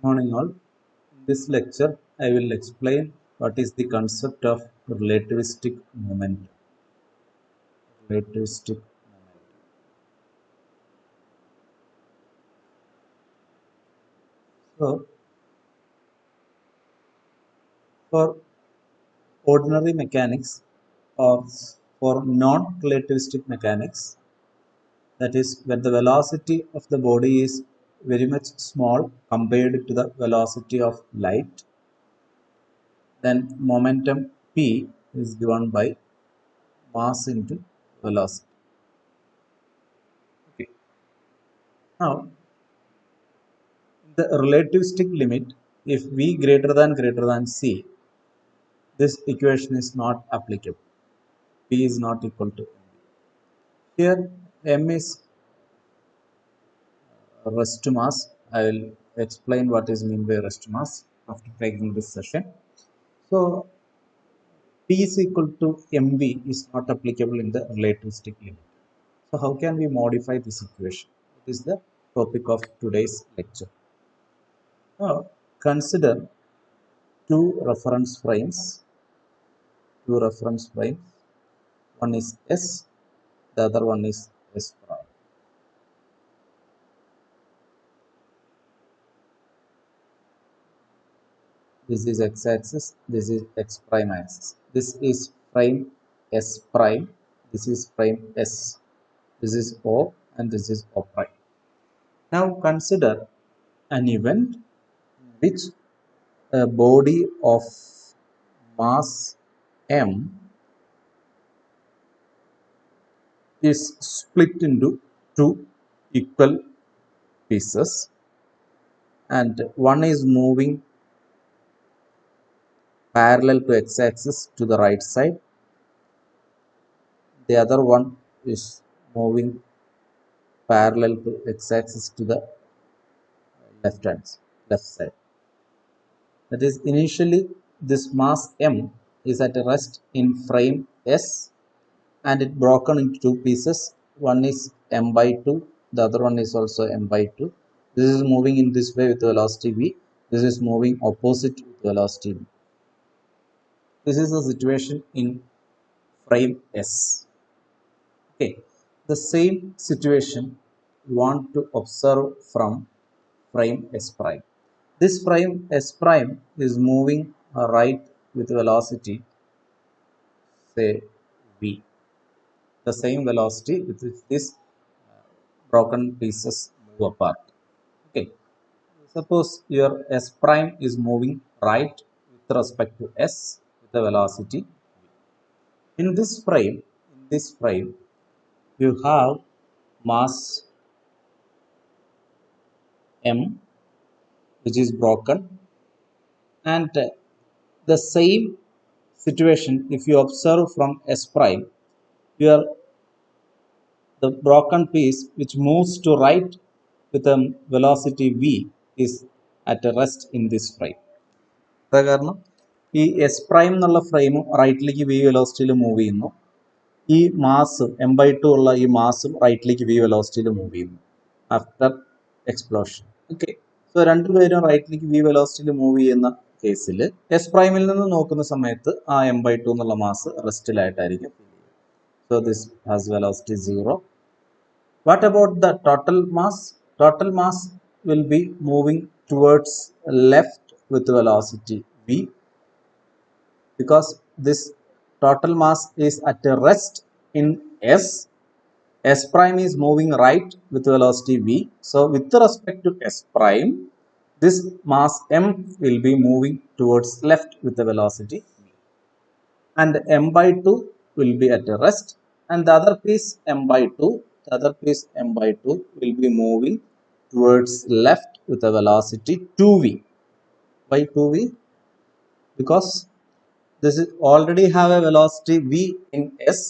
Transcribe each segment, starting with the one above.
Morning all. In this lecture, I will explain what is the concept of relativistic momentum. Relativistic momentum. So, for ordinary mechanics or for non-relativistic mechanics, that is when the velocity of the body is very much small compared to the velocity of light, then momentum P is given by mass into velocity. Okay. Now, the relativistic limit, if v greater than c, this equation is not applicable. P is not equal to m. Here m is rest to mass. I will explain what is meant by rest to mass after taking this session. So P is equal to mv is not applicable in the relativistic limit. So how can we modify this equation? This is the topic of today's lecture. Now consider two reference frames. One is S, the other one is S prime. This is x axis, this is x prime axis. This is prime S prime, this is prime S, this is O and this is O prime. Now consider an event in which a body of mass m is split into two equal pieces, and one is moving parallel to x-axis to the right side, the other one is moving parallel to x-axis to the left side. That is, initially this mass m is at rest in frame S and it broken into two pieces. One is m by 2, the other one is also m by 2. This is moving in this way with velocity v, this is moving opposite with velocity v. This is the situation in frame S. Okay, the same situation we want to observe from frame S prime. This frame S prime is moving right with velocity, say v, the same velocity with which these broken pieces move apart. Okay, suppose your S prime is moving right with respect to S with the velocity v. In this frame, you have mass m which is broken, and the same situation if you observe from S prime, here the broken piece which moves to right with a velocity v is at a rest in this frame. കാരണം ഈ S prime എന്നുള്ള frame റൈറ്റിലേക്ക് V വെലോസിറ്റിയിൽ move ചെയ്യുന്നു, ഈ mass M by 2 ഉള്ള ഈ മാസും റൈറ്റിലേക്ക് V വെലോസിറ്റിയിൽ move ചെയ്യുന്നു ആഫ്റ്റർ എക്സ്പ്ലോഷൻ. ഓക്കെ, സോ രണ്ടുപേരും റൈറ്റിലേക്ക് വി വെലോസിറ്റിയിൽ മൂവ് ചെയ്യുന്ന കേസിൽ എസ് പ്രൈമിൽ നിന്ന് നോക്കുന്ന സമയത്ത് ആ എം ബൈ 2 എന്നുള്ള മാസ് റെസ്റ്റിലായിട്ടായിരിക്കും. So this has velocity 0. What about the total mass? Total mass will be moving towards left with velocity v, because this total mass is at a rest in S. S prime is moving right with velocity v. So with respect to S prime, this mass m will be moving towards left with the velocity v. And m by 2 will be at a rest, and the other piece m by 2, will be moving towards left with a velocity 2v. Why 2v? Because this is already have a velocity v in S,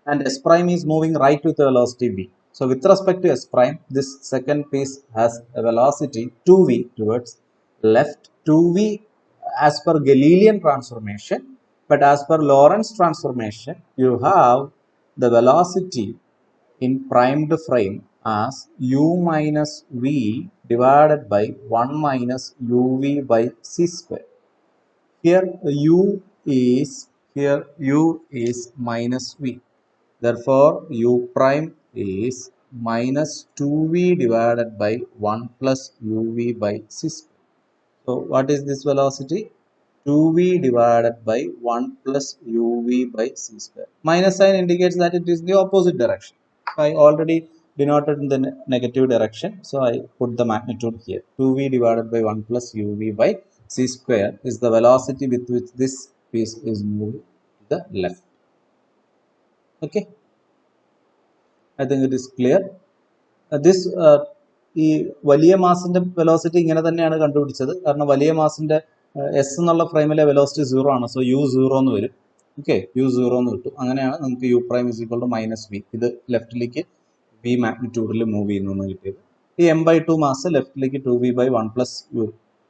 and S prime is moving right with a velocity v. So with respect to S prime, this second piece has a velocity 2v towards left. 2v as per Galilean transformation, but as per Lorentz transformation, you have the velocity in primed frame as u minus v divided by 1 minus uv by c square. Here u is minus v. Therefore, u prime is minus 2v divided by 1 plus uv by c square. So, what is this velocity? 2v divided by 1 plus uv by c square. Minus sign indicates that it is the opposite direction. I already denoted in the negative direction, so I put the magnitude here. 2v divided by 1 plus uv by c square is the velocity with which this piece is moving to the left. Okay, I think it is clear. This ഈ വലിയ മാസിന്റെ velocity ഇങ്ങനെ തന്നെയാണ് കണ്ടുപിടിച്ചത്. കാരണം വലിയ മാസിന്റെ S എന്നുള്ള ഫ്രെയിമിലെ velocity 0 ആണ്. So you 0 എന്ന് വരും. ഓക്കെ, യു 0 എന്ന് കിട്ടും. അങ്ങനെയാണ് നമുക്ക് u prime is equal to minus v. ഇത് ലെഫ്റ്റിലേക്ക് വി മാഗ്നിറ്റ്യൂഡിൽ മൂവ് ചെയ്യുന്നു എന്ന് കിട്ടിയത്. ഈ എം ബൈ 2 മാസ് ലെഫ്റ്റിലേക്ക് 2v by 1 plus u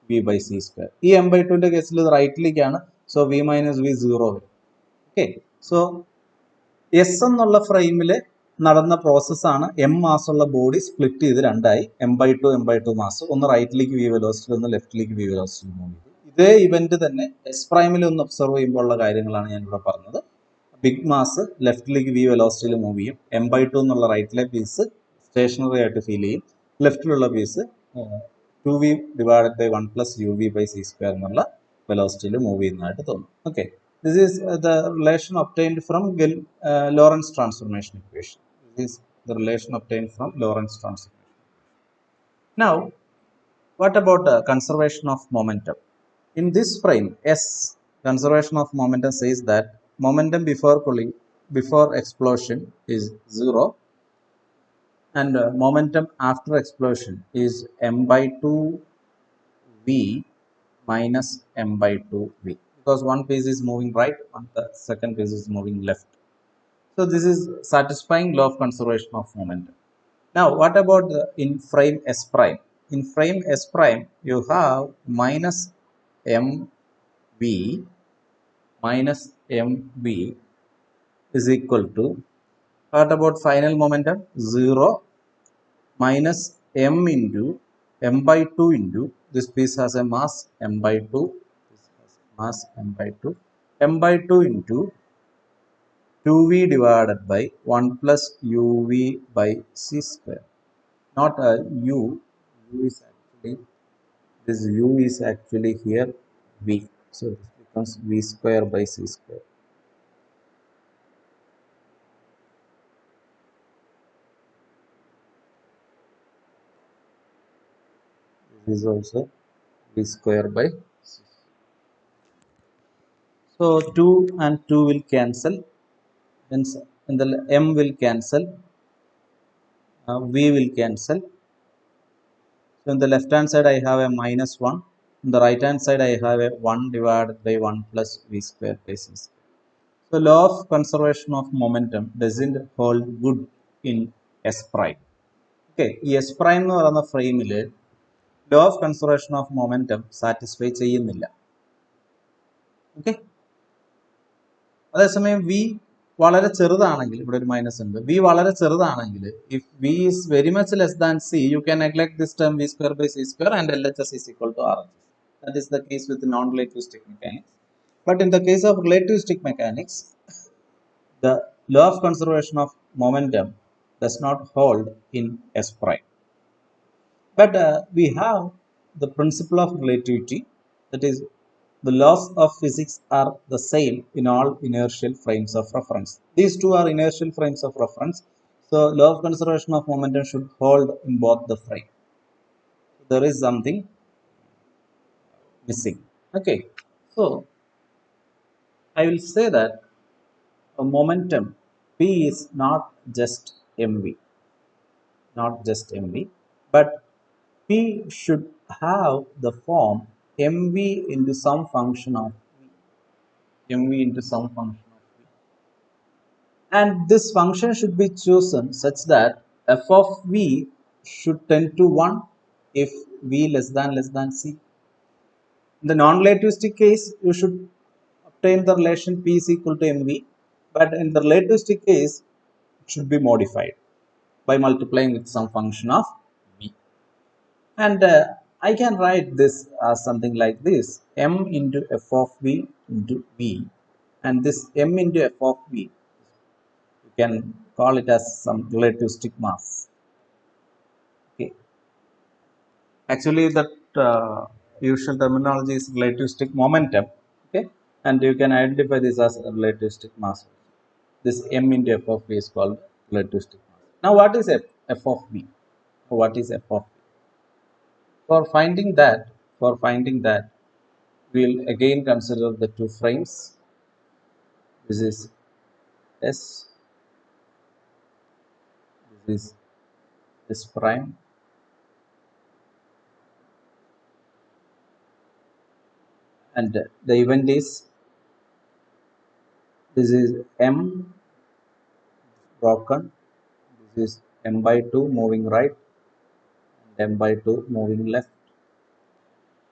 v by c square. ഈ എം ബൈ 2ന്റെ കേസിൽ ഇത് റൈറ്റിലേക്കാണ്. സോ വി മൈനസ് വി 0 വരും. ഓക്കെ, സോ എസ് എന്നുള്ള ഫ്രെയിമില് നടന്ന പ്രോസസ്സാണ് എം മാസുള്ള ബോഡി സ്പ്ലിറ്റ് ചെയ്ത് രണ്ടായി എം ബൈ ടു മാസ്. ഒന്ന് റൈറ്റിലേക്ക് വി വെലോസിറ്റി, ഒന്ന് ലെഫ്റ്റിലേക്ക് വി വെലോസിറ്റി മൂവ് ചെയ്തു. ഇതേ ഇവന്റ് തന്നെ എസ് പ്രൈമിൽ ഒന്ന് ഒബ്സർവ് ചെയ്യുമ്പോൾ ഉള്ള കാര്യങ്ങളാണ് ഞാൻ ഇവിടെ പറഞ്ഞത്. ബിഗ് മാസ് ലെഫ്റ്റിലേക്ക് വി വെലോസിറ്റിയിൽ മൂവ് ചെയ്യും. എം ബൈ 2 എന്നുള്ള റൈറ്റിലെ പീസ് സ്റ്റേഷനറി ആയിട്ട് ഫീൽ ചെയ്യും. ലെഫ്റ്റിലുള്ള piece 2v divided by 1 plus uv by c square എന്നുള്ള വെലോസിറ്റിയിൽ മൂവ് ചെയ്യുന്നതായിട്ട് തോന്നും. Okay, this is the relation obtained from Lorentz transformation equation. This is the relation obtained from Lorentz transformation. Now, what about conservation of momentum? In this frame, S, conservation of momentum says that momentum before explosion is 0 and momentum after explosion is m by 2 v minus m by 2 v, because one piece is moving right and the second piece is moving left. So this is satisfying law of conservation of momentum. Now what about in frame S prime? In frame S prime you have minus mv is equal to, what about final momentum? 0 minus m into m by 2 into, this piece has a mass m by 2, this has mass m by 2, m by 2 into 2v divided by 1 plus uv by c square. Not u is actually, this u is actually here v, so this becomes v square by c square. This is also v square by c. So 2 and 2 will cancel, hence in the m will cancel, v will cancel. So on the left hand side I have a minus 1, on the right hand side I have a 1 divided by 1 plus v square by c square. So law of conservation of momentum doesn't hold good in S prime. Okay, ഈ S prime എന്ന് പറയുന്ന ഫ്രെയിമിൽ law of conservation of momentum satisfy ചെയ്യുന്നില്ല. Okay, അതേസമയം v വളരെ ചെറുതാണെങ്കിൽ, ഇവിടെ ഒരു മൈനസ് ഉണ്ട്, വി വളരെ ചെറുതാണെങ്കിൽ, if v is very much less than c, you can neglect this term v square by c square and LHS is equal to RHS. That is the case with non-relativistic mechanics. But in the case of relativistic mechanics, the law of conservation of momentum does not hold in S prime. But we have the principle of relativity, that is, the laws of physics are the same in all inertial frames of reference. These two are inertial frames of reference, so law of conservation of momentum should hold in both the frame. There is something missing. Okay, so I will say that a momentum P is not just mv, but P should have the form mv into some function of v, and this function should be chosen such that f of v should tend to 1 if v less than c. In the non-relativistic case, you should obtain the relation P is equal to mv, but in the relativistic case, it should be modified. by multiplying with some function of v. And I can write this as something like this: m into f of v into v, and this m into f of v, you can call it as some relativistic mass. Okay. Actually, that usual terminology is relativistic momentum. Okay, and you can identify this as a relativistic mass. This m into f of v is called relativistic mass. Now, what is f of v? What is f of v? For finding that, we'll again consider the two frames. This is S, this is S prime, and the event is this is M broken, this is M by 2 moving right, and M by 2 moving left.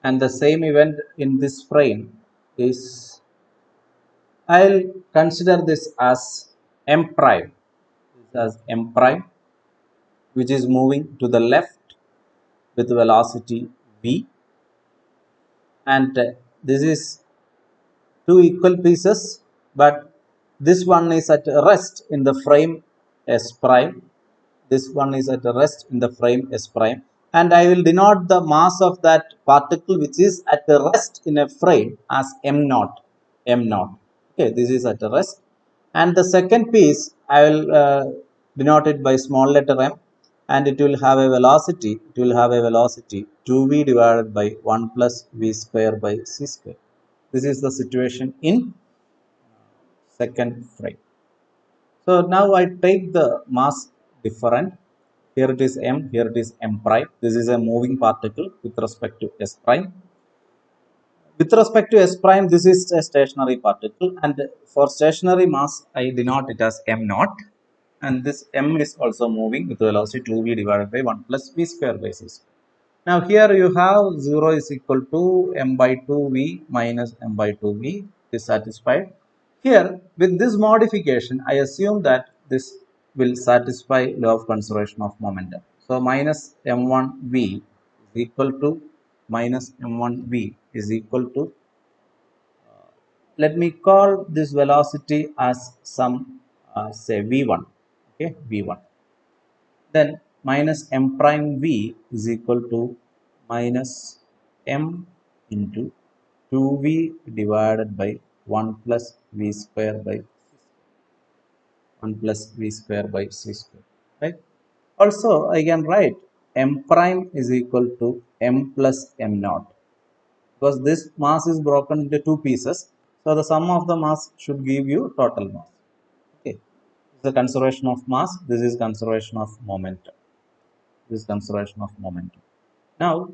And the same event in this frame is, I'll consider this as M prime, which is moving to the left with velocity v, and this is two equal pieces, but this one is at rest in the frame S prime, this one is at rest in the frame S prime, and I will denote the mass of that particle which is at rest in a frame as m naught. Okay, this is at rest, and the second piece I will denote it by small letter m, and it will have a velocity 2v divided by 1 plus v square by c square. This is the situation in second frame. So now I take the mass different. Here it is m, here it is m prime. This is a moving particle with respect to s prime. With respect to s prime, this is a stationary particle, and for stationary mass, I denote it as m naught. And this m is also moving with velocity 2v divided by 1 plus v square by c square. Now here you have 0 is equal to m by 2v minus m by 2v is satisfied. Here with this modification, I assume that this will satisfy law of conservation of momentum. So minus m1v is equal to let me call this velocity as some say v1. Okay, v1. Then minus m prime v is equal to minus m into 2v divided by 1 plus v square by 1 plus v square by c square, right? Also, I can write m prime is equal to m plus m naught, because this mass is broken into two pieces. So the sum of the mass should give you total mass. Okay, this is the conservation of mass. This is conservation of momentum. This conservation of momentum. Now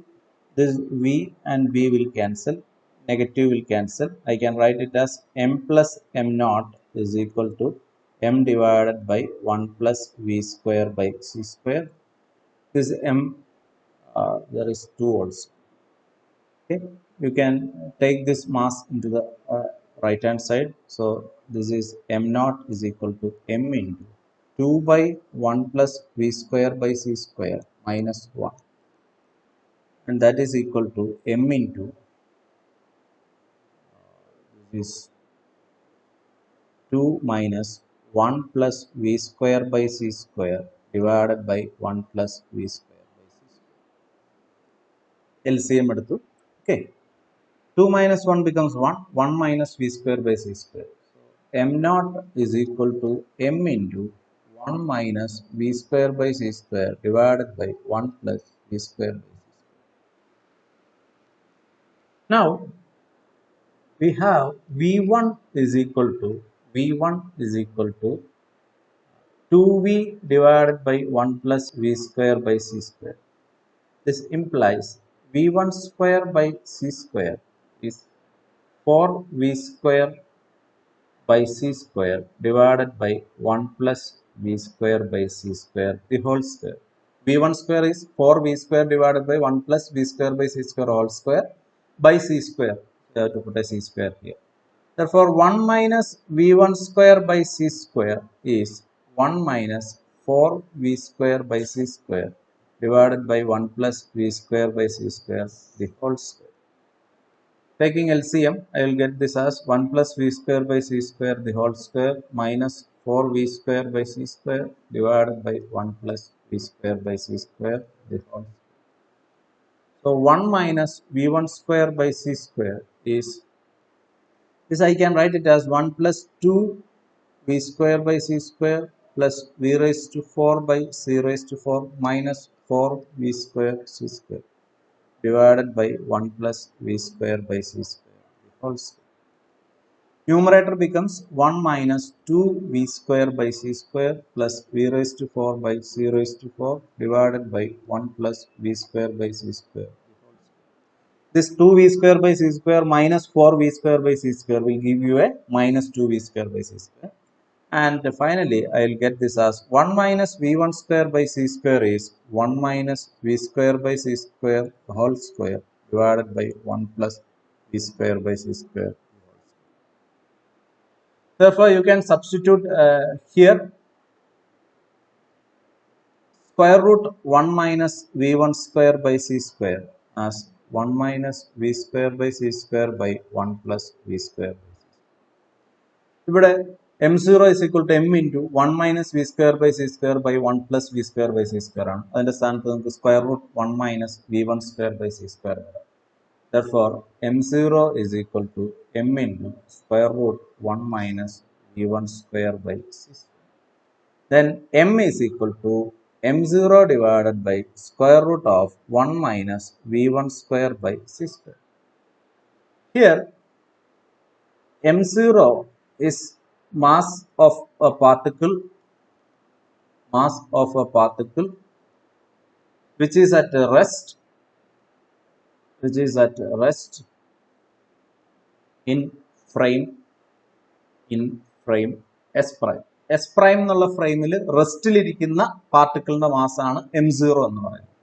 this v and v will cancel, negative will cancel. I can write it as m plus m naught is equal to m divided by 1 plus v square by c square. This m, there is 2 also. Okay, you can take this mass into the right hand side. So this is m naught is equal to m into 2 by 1 plus v square by c square minus 1, and that is equal to m into this 2 minus 1 plus v square by c square divided by 1 plus v square by c square. LCM eduthu. Okay, 2 minus 1 becomes 1, 1 minus v square by c square. So m naught is equal to m into 1 minus v square by c square divided by 1 plus v square by c square. Now we have v1 is equal to 2v divided by 1 plus v square by c square. This implies v1 square by c square is 4v square by c square divided by 1 plus v square by c square the whole square. v1 square is 4v square divided by 1 plus v square by c square whole square by c square. You have to put a c square here. Therefore, 1 minus v1 square by c square is 1 minus 4v square by c square divided by 1 plus v square by c square the whole square. Taking LCM, I will get this as 1 plus v square by c square the whole square minus 4v square by c square divided by 1 plus v square by c square the whole square. So 1 minus v1 square by c square is this, I can write it as 1 plus 2 v square by c square plus v raised to 4 by c raised to 4 minus 4 v square c square divided by 1 plus v square by c square the whole square. Numerator becomes 1 minus 2v square by c square plus v raised to 4 by c raised to 4 divided by 1 plus v square by c square. This 2v square by c square minus 4v square by c square will give you a minus 2v square by c square. And finally, I will get this as 1 minus v1 square by c square is 1 minus v square by c square whole square divided by 1 plus v square by c square. Therefore, you can substitute here square root 1 minus v1 square by c square as 1 minus v square by c square by 1 plus v square. ഇവിടെ m0 is equal to m into 1 minus v square by c square by 1 plus v square by c square ആണ്. അതിന്റെ സ്ഥാനത്ത് നമുക്ക് square root 1 minus v1 square by c square. Therefore, m0 is equal to m into square root 1 minus v1 square by c square. Then m is equal to m0 divided by square root of 1 minus v1 square by c square. Here, m0 is mass of a particle which is at rest in frame s prime. S prime എന്നുള്ള ഫ്രെയിമിൽ റെസ്റ്റിലിരിക്കുന്ന പാർട്ടിക്കിളിന്റെ mass ആണ് m0 എന്ന് പറയുന്നത്.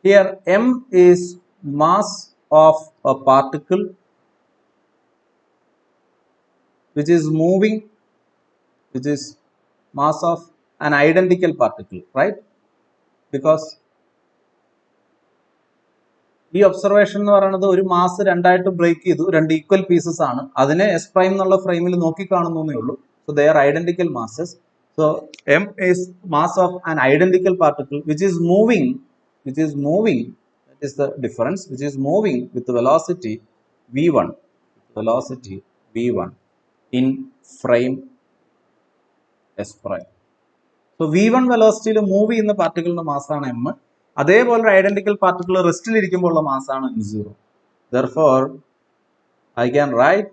Here m is mass of a particle which is moving, which is mass of an identical particle, right? Because ഈ observation എന്ന് പറയുന്നത് ഒരു mass രണ്ടായിട്ട് ബ്രേക്ക് ചെയ്തു, രണ്ട് ഈക്വൽ പീസസ് ആണ്. അതിനെ എസ് പ്രൈം എന്നുള്ള ഫ്രെയിമിൽ നോക്കി കാണുന്നേ ഉള്ളൂ. So they are identical masses. So m is mass of an identical particle which is moving. That is the difference. Which is moving with the velocity v1. In frame s prime. So v1 velocity il move ചെയ്യുന്ന പാർട്ടിക്കിളിന്റെ mass ആണ് m. അതേപോലെ ഒരു identical particle റെസ്റ്റിൽ ഇരിക്കുമ്പോൾ ഉള്ള mass ആണ് m0. Therefore, I can write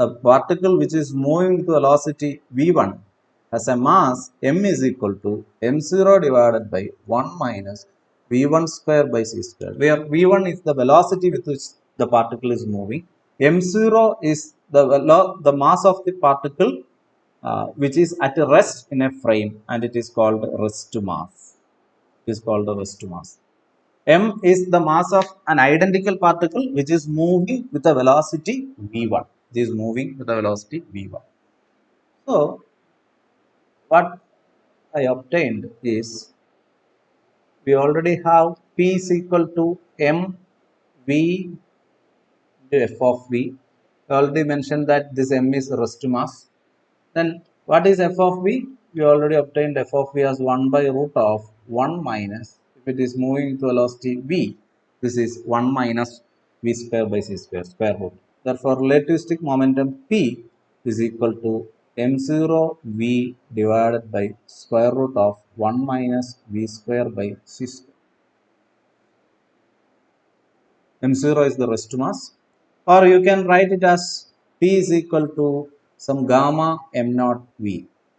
a particle which is moving with velocity v1 has a mass m is equal to m0 divided by 1 minus v1 square by c square, where v1 is the velocity with which the particle is moving, m0 is the mass of the particle which is at rest in a frame, and it is called rest mass. M is the mass of an identical particle which is moving with a velocity v1. So, what I obtained is, we already have P is equal to m v into f of v. I already mentioned that this m is rest mass. Then what is f of v? We already obtained f of v as 1 by root of 1 minus, if it is moving with velocity v, this is 1 minus v square by c square, square root. Therefore, relativistic momentum P is equal to m0 v divided by square root of 1 minus v square by c square. m0 is the rest mass, or you can write it as P is equal to some gamma m naught v,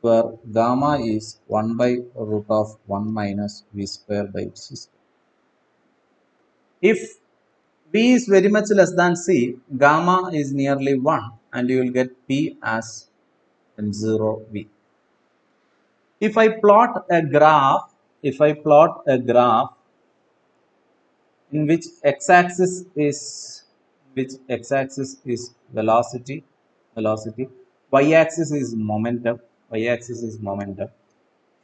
where gamma is 1 by root of 1 minus v square by c square. If v is very much less than c, gamma is nearly 1, and you will get P as m0 v. If I plot a graph in which x-axis is velocity, y-axis is momentum,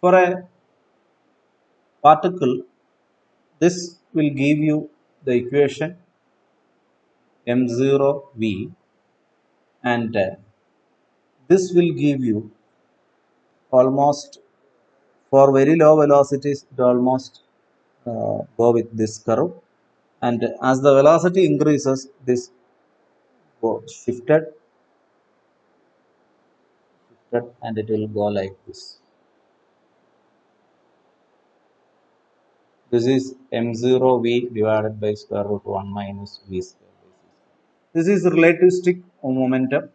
For a particle, this will give you the equation m0v, and this will give you almost, for very low velocities it almost go with this curve, and as the velocity increases this go shifted, and it will go like this. This is m0v divided by square root 1 minus v square. This is relativistic momentum,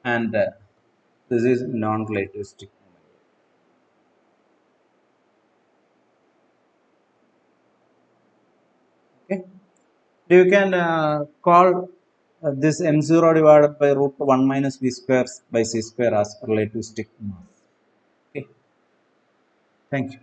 and this is non-relativistic momentum. Okay, you can call this m0 divided by root 1 minus v square by c square as relativistic mass. Okay, thank you.